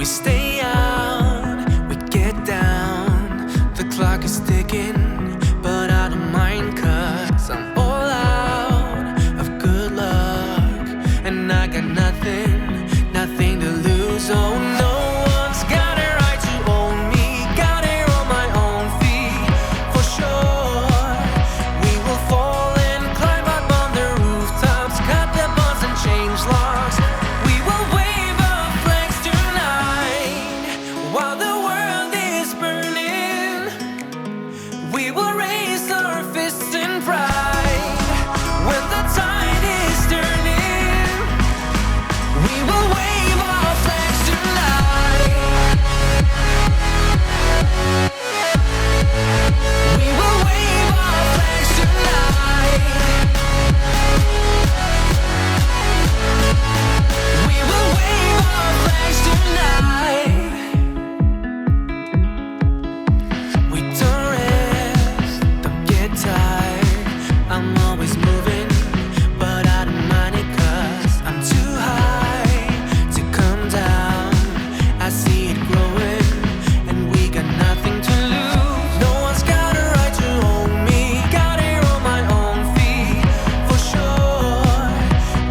We stay out, we get down. The clock is ticking, but I don't mind 'cause I'm all out of good luck, and I got nothing, nothing to lose. Oh, no one's got a right to own me. Got it on my own feet, for sure. We will fall and climb up on the rooftops, cut the bonds and change locks. We will wave our flags tonight while the world is burning. We will raise our fists in pride when the tide is turning. We will wave our flags tonight. We will wave our flags tonight. We will wave our flags tonight. We don't rest, don't get tired. I'm always moving, but I don't mind it 'cause I'm too high to come down. I see it growing, and we got nothing to lose. No one's got a right to own me. Got it on my own feet, for sure.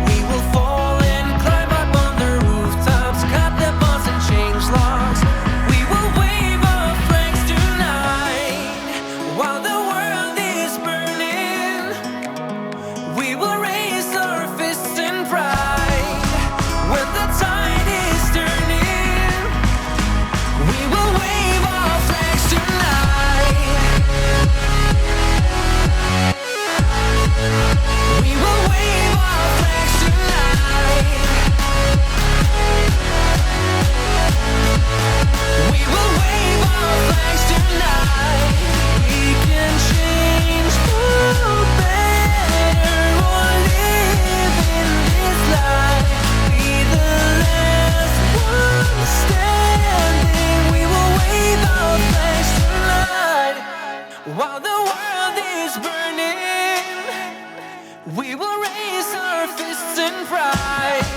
We will fall and climb up on the rooftops, cut the bonds and change locks. We will wave our flags tonight while the world is burning. We will raise our fists in pride when the tide is turning. We will wave our flags tonight. We will wave our flags tonight. We will wave our flags tonight. We can change for better or live in this life. Be the last one standing. We will wave our flags tonight while the world is burning. We will raise our fists in pride